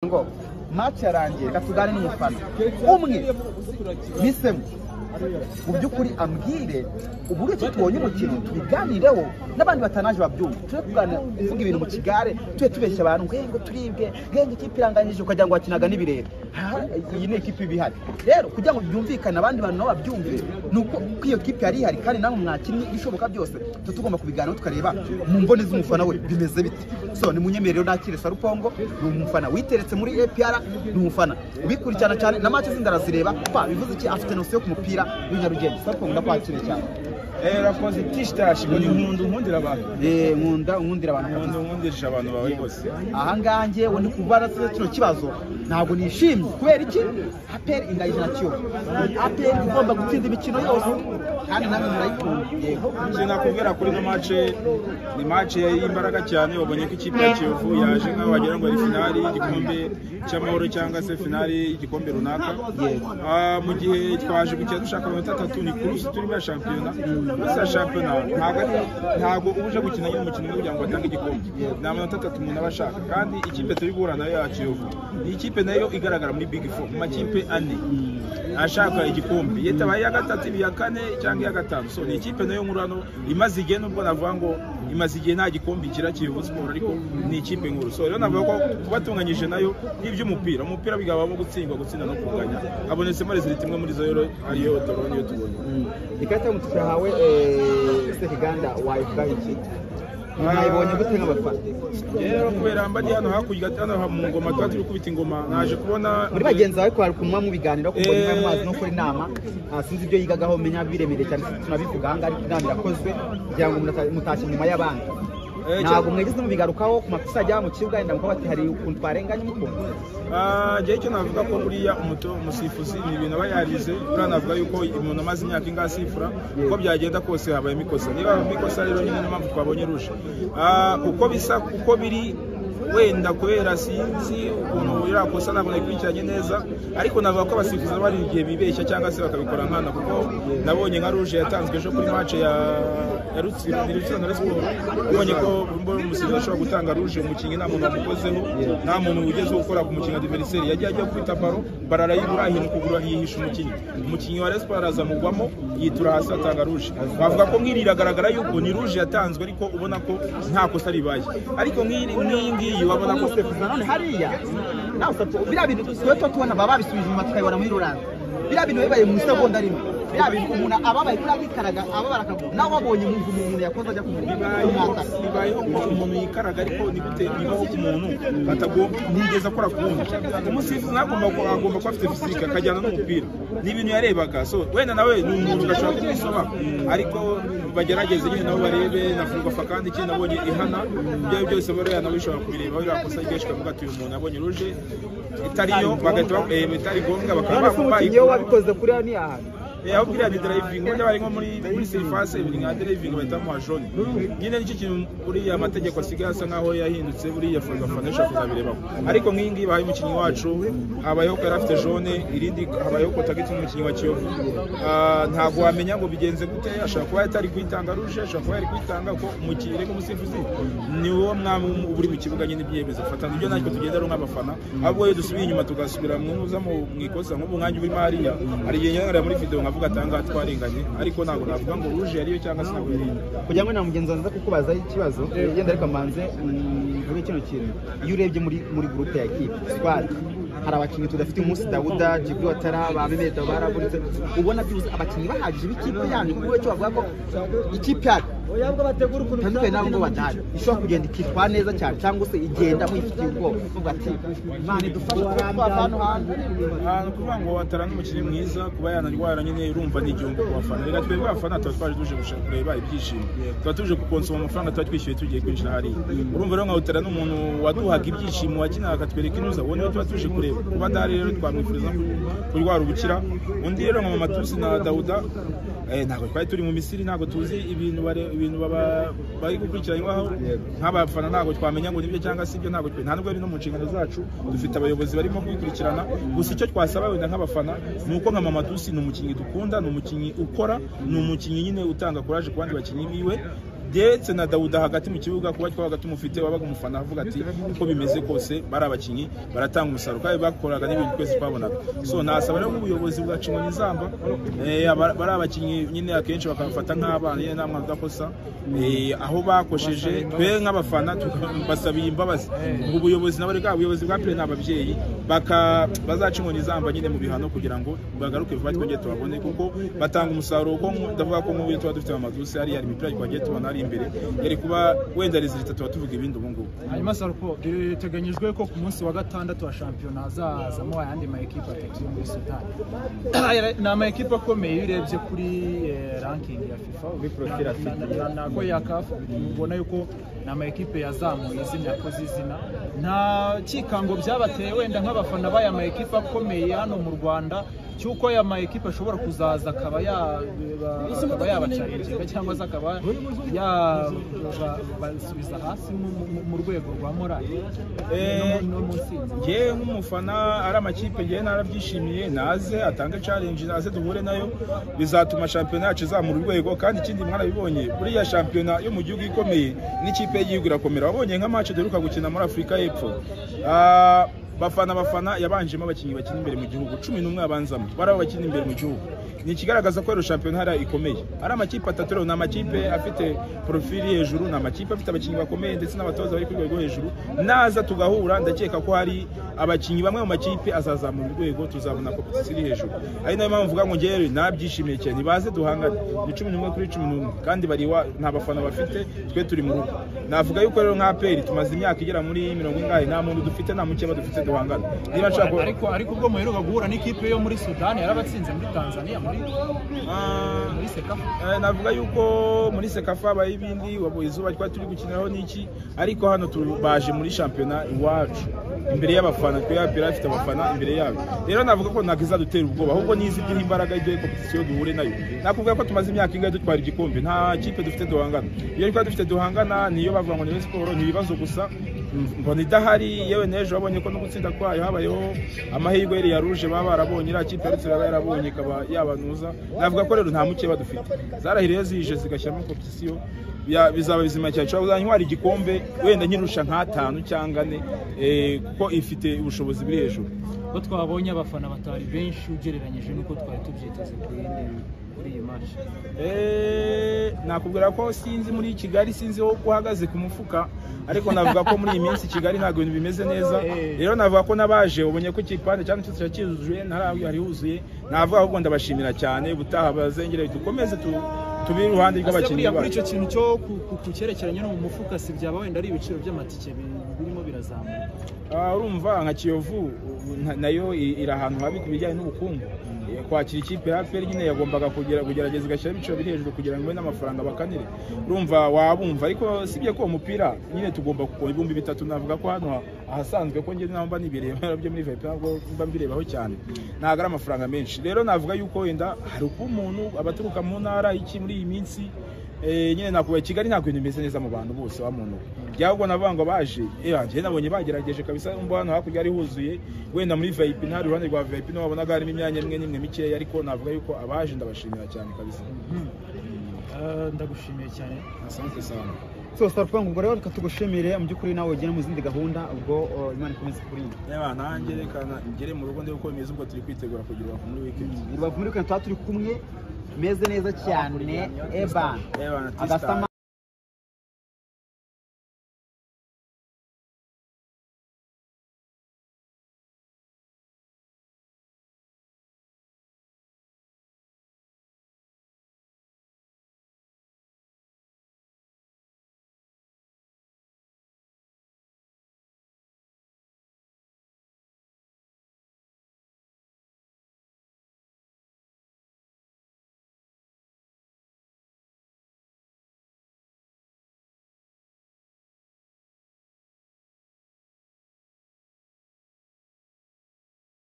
ngo match yarangiye gatugane n'umufana umwe bisemo mu by'ukuri ambwire uburyo tubonye umukino tubiganireho n'abandi batanaje babyumva tuje kuganira uvuga ibintu mu kigare tuje tubeshya abantu ngo turibwe ngenge ikipe iranganyije ukagira ngo wakinaga n'ibirere iyi ni ikipe ibihari rero kugira ngo byumvikane abandi bantu nabo babyumve nuko iyo kipe yari ihari kandi namwe mwakinnye bishoboka byose tugomba kubiganiraho tukareba mu mboni z'umufana we bimeze bite so ni munyemerero nakire Sarupongo ni umufana witeretse muri APR ni umufana ubikurikirana cyane na match zindara zireba bivuze iki afite nose yo ku mupira w'inyarugenge Sarupongo ndakwakire cyane rakoze tishtashi ngo ni nkundira abantu nkundira abantu nkundisha abantu bawe bose aha ngange we ndi kubara kino kibazo ntabwo nishimye kubera iki APR ingayije nacyo APR igomba gutsinda imikino yose kandi namwe murayikunda yego nje nakubwira kuri no match ni match y'imbaraga cyane wabonye ko ikipe ya Kiyovu yaje nkaho wagira ngo ari finali y'igikombe cy'amahoro cyangwa se finali y'igikombe runaka mu gihe twaje gukina dushaka amanota 3 ni kuruse turi muri shampiyona gusa shampiyona ntabwo ubuje gukina nyine umukino kugira ngo batange igikombe ni amanota 3 umuntu abashaka kandi ikipe turi guhura nayo ya Kiyovu ni ikipe nayo igaragara muri Big 4 mu makipe ane ashaka igikombe yetabaye ya gatatu ya kane cyangwa ya gatanu so ni ikipe nayo nkuru imaze igihe nubwo navuga ngo imaze igihe nta gikombe kira Kiyovu Sport ariko ni ikipe nkuru so rero navuga ko kubatunganyije nayo iby'umupira umupira bigabamo gutsinda no kuganya abonetsemo result imwe muri zo rero ariyo Toroni yo tubonye ikarita y'umutuku yahawe Sekiganda wayivuga iki mwayibonye gute nk'abafana rero kubera mba ndi hano hakurya hano mu ngoma twa turi kubita ingoma naje kubona muri bagenzi bawe ko kumwa mu biganiro kuko nyuma y'amazi no kuri inama sinzi ibyo yigagaho menya biremere cyane tunabivuga hanga ariko inama irakozwe kugira ngo mutashye nyuma y'abandi ntabwo mwegeze mubigarukaho ku makosa ajya mu kibuga wenda mukaba bati hari ukuntu twarenganye mukumva njye icyo navuga ko buriya umusifuzi ni ibintu aba yarize navuga yuko umuntu amaze imyaka ingahe asifura uko byagenda kose habayemo ikosa niba habayemo ikosa rero nyine niyo mpamvu twabonye ruje uko bisa uko biri wenda kubera sinzi ukuntu irakosa ntabwo nayikurikiranye neza ariko navuga ko abasifuzi bari igihe bibeshya cyangwa se bakabikora nkana kuko nabonye nka ruje yatanzwe ejo kuri match ya Rutsiro na Resiporo ubonye ko umusifuzi ashobora gutanga ruje umukinnyi nta muntu wamukozeho nta muntu ugeze gukora ku mukinnyi adversaire yagiye ajya kwita baro bararayibura hino kugura yihisha umukinnyi wa Resiporo arazamugwamo yitura hasi atanga ruje bavuga ko nk'iri iragaragara yuko ni ruje yatanzwe ariko ubona ko nta kosa ribaye ariko nk'iyi wabona ko none hariya nawe biriya bintu twe tubona baba babisubije inyuma tukayibona muri ruranda biriya bintu bibaye mu segonda rimwe biriya bintu umuntu ababaye kuri akikaraga ababara akaguru nawe wabonye umuntu yakoze ajya kumurika bibayeho ko umuntu yikaraga ariko ni gute bibaho ku muntu batagomba ntigeze akora ku wundi umusifuzi agomba kuba afite fisike akajyana n'umupira ni ibintu yarebaga so wenda nawe ni umuntu udashobora kubisoba ariko bagerageze nyine nabo barebe na Ferwafa kandi ikindi nabonye ihana ibyo byose bariya nabo bishobora kubireba biriya kosa ryinshi kavuga ati uyu muntu abonye ruje itariyo bagahita itari ngombwa bakaba bayiyo wabikoze kuri hano ahantu ahubwo ni driving wenda bari nko muri surface ibiri nka driving bahita mu jaune nyine nicyo kintu buriya amategeko asigaye asa nkaho yahindutse buriya Ferwafa nisho kuzabirebaho ariko nk'ingi bahaye umukinnyi wacu habayeho ko yari afite jaune irindi habayeho ko tagiti n'umukinnyi wa Kiyovu ntabwo wamenya ngo bigenze gute ashobora kuba yatari kwitanga ruje ashobora kuba yari kwitanga ko umukinnyi nk'umusifuzi ni wo mwami uri mu kibuga nyine ibyemezo fatana ibyo natwe tugendera nk'abafana ahubwo iyo dusubiye inyuma tugasubira mu ntuza mu ikosa nk'ubu mwanya uri Mariya hari igihe nyine muri video avuga atanga twarenganye ariko ntabwo navuga ngo ruje yariyo cyangwa se ntabwo yari kugira ngo na mugenzi wanjye kukubaza ikibazo yenda ariko manze mvuge kino kintu iyo urebye muri groupe ya equipe squad hari abakinnyi tudafite umunsi Dawuda Jibril Watara babemeza barabonetse ubona byuze abakinnyi bahagije b'ikipe yanyu kuko cyo bavuga ko ikipe yacu oyabwo bategura ukuntu tandukanye nabo ngo badahari ishobora kugenda ikitwa neza cyane cyangwa se igenda mwifitiye ubwoba uvuga ati Imana idufashe twavana hantu kuvuga ngo Watara n'umukinnyi mwiza kuba yanarwara nyine urumva ni igihombo ku bafana reka twebwe abafana tuba twaje tuje gushaka kureba ibyishimo tuba tuje gukonsoma amafaranga tuba twishyuye tugiye kwinjira hariya urumva rero nka Watara n'umuntu waduhaga ibyishimo wakinaga akatwereka inuza uwo niwe tuba tuje kureba kuba adahari rero twamwifuriza kurwara ubukira undi rero nka Matusi na Dawuda ntabwo twari turi mu Misiri ntabwo tuzi ibintu bari gukurikiranywaho nk'abafana ntabwo twamenya ngo nibyo cyangwa se ibyo ntabwo nta nubwo ari no mu nshingano zacu dufite abayobozi barimo kubikurikirana gusa icyo twasaba wenda nk'abafana ni uko nka Matusi ni umukinnyi dukunda ni umukinnyi ukora ni umukinnyi nyine utanga courage ku bandi bakinnyi biwe ndetse na Dawuda hagati mu kibuga kuba twabaga tumufite wabaga umufana avuga ati uko bimeze kose bari abakinyi baratanga umusaruro kandi bakoraga n'ibintu twese twabonaga. So nasaba rero ubuyobozi bwa Cinkoni Nzamba bari abakinyi nyine akenshi bakafata nk'abana ye namwe udakosa aho bakosheje twe nk'abafana tubasabiye imbabazi. Ubuyobozi nabo reka ubuyobozi bwa Pele n'ababyeyi baza Cinkoni Nzamba nyine mu bihano kugira ngo bagaruke vuba twongeye tubabone kuko batanga umusaruro ko ndavuga ko mu tuba dufite amadusi hari imipira twagiye tubona ari imbere yari kuba wenda resultat tuba tuvuga ibindi ubu ngubu. Hanyuma Sarko biteganyijwe ko ku munsi wa gatandatu wa shampiyona hazazamo ayandi ma equipe atatu muri Sudan. Ni ama equipe akomeye urebye kuri ranking ya FIFA nako ya CAF ubona yuko ni ama equipe yazamuye izina yakoze izina. Nta kikango byabateye wenda nk'abafana baya ma equipe akomeye hano mu Rwanda cyuko aya ma equipe ashobora kuzaza akaba yabacaringa cyangwa se akaba basubiza hasi mu rwego rwa morale. Ngewe nk'umufana ari amakipe ngewe narabyishimiye naze atange challenge naze duhure nayo bizatuma shampiyona yacu izamura urwego kandi ikindi mwarabibonye buriya shampiyona yo mu gihugu ikomeye n'ikipe y'igihugu irakomera. Wabonye nka match duheruka gukina muri Afurika y'Epfo bafana yabanjemo abakinyi bakina imbere mu gihugu 11 abanzamo bari abakina imbere mu gihugu. Ni ikigaragaza ko shampiyona hari ikomeye. Ari amakipe atatu rero, ni amakipe afite profili hejuru, ni amakipe afite abakinyi bakomeye ndetse n'abatoza bari ku rwego hejuru. Naza tugahura ndakeka ko hari abakinyi bamwe mu makipe azazamura urwego tuzabona competition iri hejuru. Ari nayo mpamvu mvuga ngo ngewe nabyishimiye cyane nibaze duhangane ni 11 kuri 11 kandi bari nta bafana bafite twe turi mu rugo. Navuga yuko rero nka Pele tumaze imyaka igera muri 70 nta muntu dufite nta mukeba dufite duhangana. Niba nshaka ariko ubwo muheruka guhura n'ikipe yo muri Sudan yarabatsinze muri Tanzania muri Sekafa. Navuga yuko muri Sekafa baye ibindi wabo izuba twa turi gukiniraho niki ariko hano tubaje muri shampiyona iwacu imbere y'abafana twe Pele afite abafana imbere yabo. Rero navuga ko nagiza dutera ubwoba ahubwo nizi duha imbaraga y'ibyo competition duhure nayo. Nakuvuga ko tumaze imyaka ingahe dutwara igikombe nta kipe dufite duhangana. Iyo ariko dufite duhangana niyo bavuga ngo ni sport ni ibibazo gusa mbona idahari. Yewe nejo wabonye ko no gutsinda kwayo habayeho amahirwe yari yaruje baba barabonye ira kipe yarutse yarabonye ikaba yabanuza. Navuga ko rero nta mukeba dufite zarahiriye zije zigashyiramo competition bizaba bizima cyane. Cyo uzanywa igikombe wenda nkirusha nka 5 cyangwa 4 kuko ifite ubushobozi biri hejuru. Ko twabonye abafana batari benshi ugereranyije nuko twari tubyiteze kuri iyi match. Nakubwira ko sinzi muri Kigali sinzi ho guhagaze ku mufuka ariko navuga ko muri iyi minsi Kigali ntago ibintu bimeze neza. Rero navuga ko nabaje ubonye ko kipande cyane cyose cyuzuye ntaraho ari huzuye. Navuga ahubwo ndabashimira cyane ubutaha bazengere dukomeze tubiri iruhande rw'abakinnyi bacu. Kuri icyo kintu cyo kucyerekeranye no mu mufuka si byaba wenda ari ibiciro by'amatike birimo birazamuka. Urumva nka Kiyovu nayo iri ahantu habi ku bijyanye n'ubukungu. Kwakira ikipe ya Pele nyine yagombaga kugerageza igashyira ibiciro biri hejuru kugira ngo n'amafaranga bakanire. Urumva wabumva ariko sibye ko umupira nyine tugomba gukora 3,000 navuga ko hano ahasanzwe ko ngiye namba nibireba byo muri VIP ntabwo mba mbirebaho cyane ntago ari amafaranga menshi. Rero navuga yuko wenda hari uko umuntu abaturuka mu ntara iki muri iyi minsi nyine nakubaye Kigali ntabwo ibintu bimeze neza mu bantu bose wa muntu byahubwo nabanga baje njye nabonye bagerageje kabisa umbo hano hakurya ari huzuye wenda muri VIP ntari ruhande rwa VIP no wabonaga harimo imyanya imwe mikeya ariko navuga yuko abaje ndabashimira cyane kabisa. Ndagushimiye cyane. Asante sana. So Sarko ngo rero tugushimire mu byukuri nawe ugene mu zindi gahunda ubwo Imana ikomeze kurinda. Nanjye rekana ngere mu rugo ndiko bimeze ubwo turi kwitegura kugira muri weekend. Rubavu muri weekend turi kumwe meze neza cyane Eban.